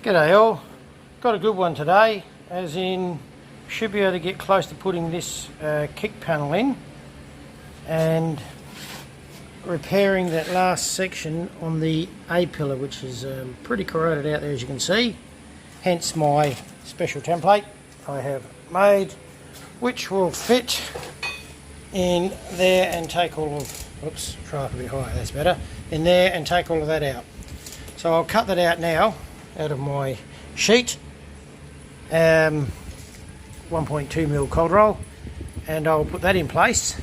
G'day all, got a good one today, as in should be able to get close to putting this kick panel in and repairing that last section on the A-pillar, which is pretty corroded out there as you can see, hence my special template I have made, which will fit in there and take all of, oops, try up a bit higher, that's better, in there and take all of that out. So I'll cut that out now, out of my sheet, 1.2mm cold roll, and I'll put that in place,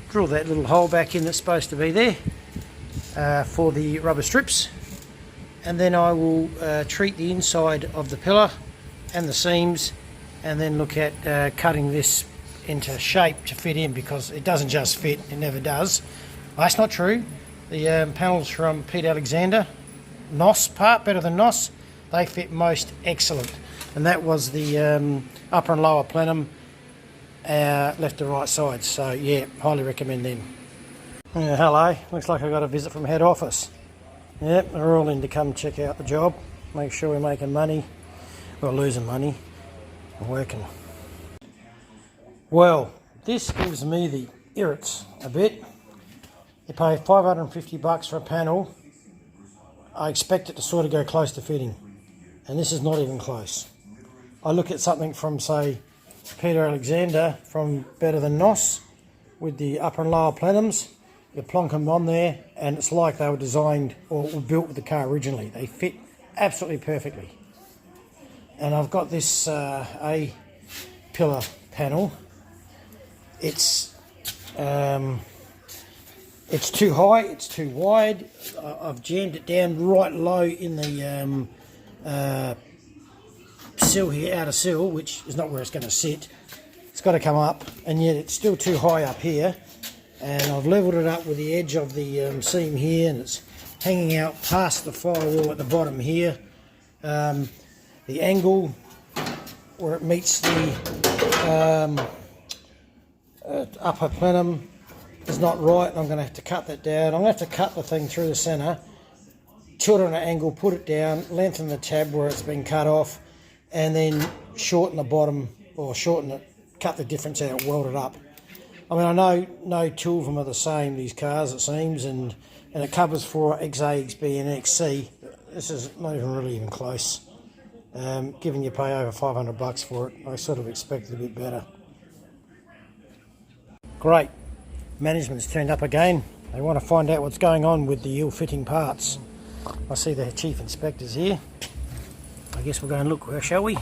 drill that little hole back in that's supposed to be there for the rubber strips, and then I will treat the inside of the pillar and the seams, and then look at cutting this into shape to fit in, because it doesn't just fit, it never does. That's not true. The panels from Pete Alexander, NOS part, better than NOS, they fit most excellent, and that was the upper and lower plenum, left to right sides, so yeah, highly recommend them. Hello, looks like I got a visit from head office. Yep, they're all in to come check out the job, make sure we're making money, well, losing money, and working. Well, this gives me the irrits a bit. You pay $550 for a panel, I expect it to sort of go close to fitting, and this is not even close. I look at something from, say, Peter Alexander from Better Than NOS with the upper and lower plenums. You plonk them on there and it's like they were designed or were built with the car originally. They fit absolutely perfectly. And I've got this A-pillar panel. It's too high, it's too wide. I've jammed it down right low in the sill here, outer sill, which is not where it's going to sit. It's got to come up, and yet it's still too high up here. And I've levelled it up with the edge of the seam here, and it's hanging out past the firewall at the bottom here. The angle where it meets the upper plenum is not right, and I'm going to have to cut that down. I'm going to have to cut the thing through the centre, tilt it on an angle, put it down, lengthen the tab where it's been cut off, and then shorten the bottom, or shorten it, cut the difference out, weld it up. I mean, I know no two of them are the same, these cars, it seems, and it covers for XA, XB and XC. This is not really even close. Given you pay over $500 for it, I sort of expected a bit better. Great. Management's turned up again. They want to find out what's going on with the ill-fitting parts. I see the chief inspector's here. I guess we'll go and look, shall we?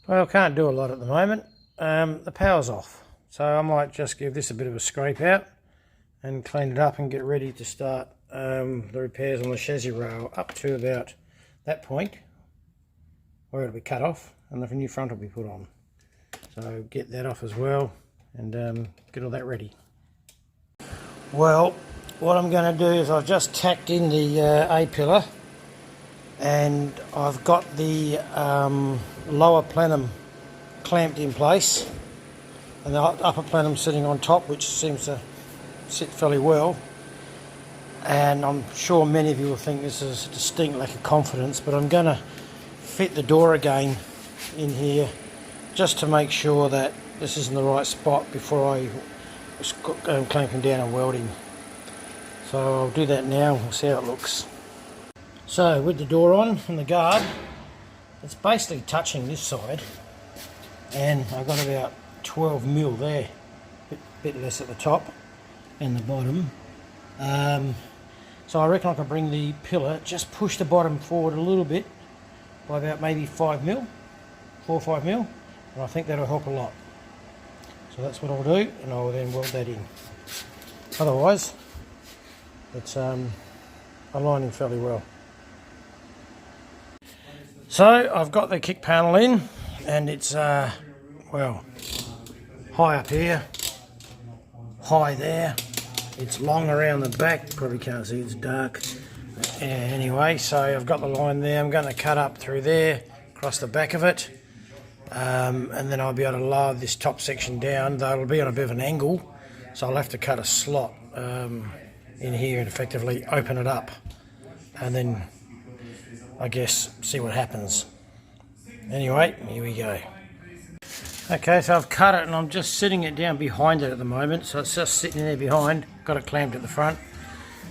Well, can't do a lot at the moment. The power's off, so I might just give this a bit of a scrape out and clean it up and get ready to start the repairs on the chassis rail up to about that point where it'll be cut off and the new front will be put on. So get that off as well and get all that ready. Well, what I'm going to do is I've just tacked in the A-pillar, and I've got the lower plenum clamped in place and the upper plenum sitting on top, which seems to sit fairly well. And I'm sure many of you will think this is a distinct lack of confidence, but I'm going to fit the door again in here just to make sure that this is in the right spot before I clamp him down and weld him. So I'll do that now, we'll see how it looks. So with the door on and the guard, it's basically touching this side, and I've got about 12mm there, bit less at the top and the bottom. So I reckon I can bring the pillar, just push the bottom forward a little bit by about maybe 5mm, 4 or 5mm, and I think that'll help a lot. So that's what I'll do, and I'll then weld that in. Otherwise, it's aligning fairly well. So I've got the kick panel in, and it's well, high up here, high there. It's long around the back. Probably can't see, it's dark. Anyway, so I've got the line there. I'm going to cut up through there, across the back of it. And then I'll be able to lower this top section down, though it'll be on a bit of an angle, so I'll have to cut a slot in here and effectively open it up, and then I guess, see what happens. Anyway, here we go. Okay, so I've cut it and I'm just sitting it down behind it at the moment. So it's just sitting there behind, got it clamped at the front.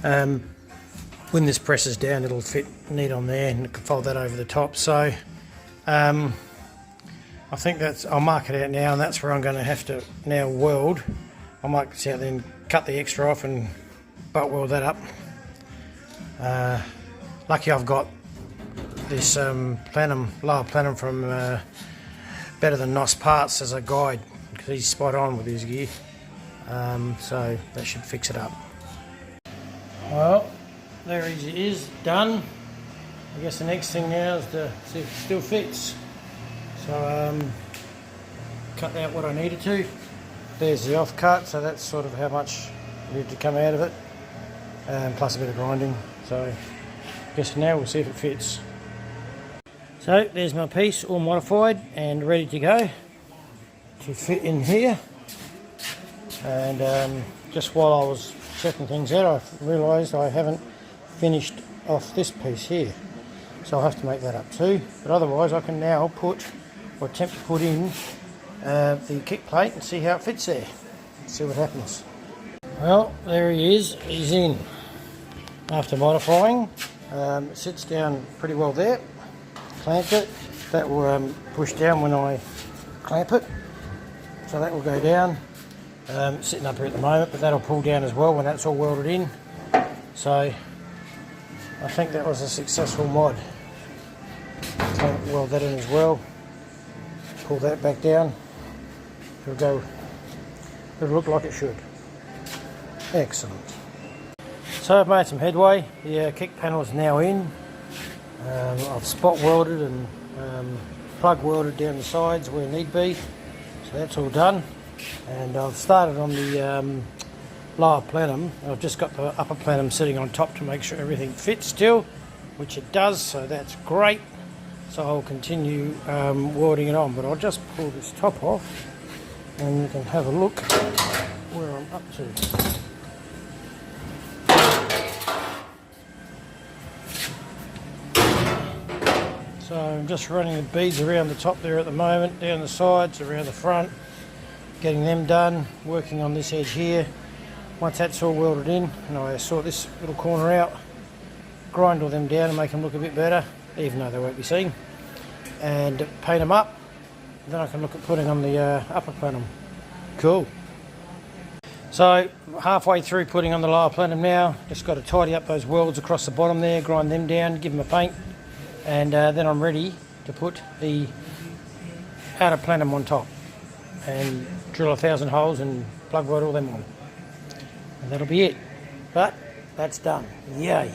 When this presses down, it'll fit neat on there and I can fold that over the top. So I think I'll mark it out now, and that's where I'm going to have to now weld. I'll mark this out, then cut the extra off and butt weld that up. Lucky I've got this plenum, lower plenum from Better Than Nos Parts as a guide, because he's spot on with his gear. So that should fix it up. Well, there it is, done. I guess the next thing now is to see if it still fits. So cut out what I needed to. There's the offcut, so that's sort of how much needed to come out of it, plus a bit of grinding. So I guess now we'll see if it fits. So there's my piece, all modified and ready to go to fit in here. And just while I was checking things out, I realised I haven't finished off this piece here, so I'll have to make that up too. But otherwise I can now put, or attempt to put in the kick plate and see how it fits there. Let's see what happens. Well, there he is, he's in. After modifying, it sits down pretty well there. Clamped it, that will push down when I clamp it, so that will go down. Sitting up here at the moment, but that'll pull down as well when that's all welded in. So I think that was a successful mod. Weld that in as well. Pull that back down. It'll look like it should. Excellent. So I've made some headway. The kick panel is now in. I've spot welded and plug welded down the sides where need be. So that's all done. And I've started on the lower plenum. I've just got the upper plenum sitting on top to make sure everything fits still, which it does, so that's great. So I'll continue welding it on, but I'll just pull this top off and you can have a look where I'm up to. So I'm just running the beads around the top there at the moment, down the sides, around the front, getting them done, working on this edge here. Once that's all welded in, and I sort this little corner out, grind all them down and make them look a bit better, even though they won't be seen, and paint them up. Then I can look at putting on the upper plenum. Cool. So halfway through putting on the lower plenum now, just got to tidy up those welds across the bottom there, grind them down, give them a paint, and then I'm ready to put the outer plenum on top and drill 1,000 holes and plug weld all them on. And that'll be it. But that's done. Yay.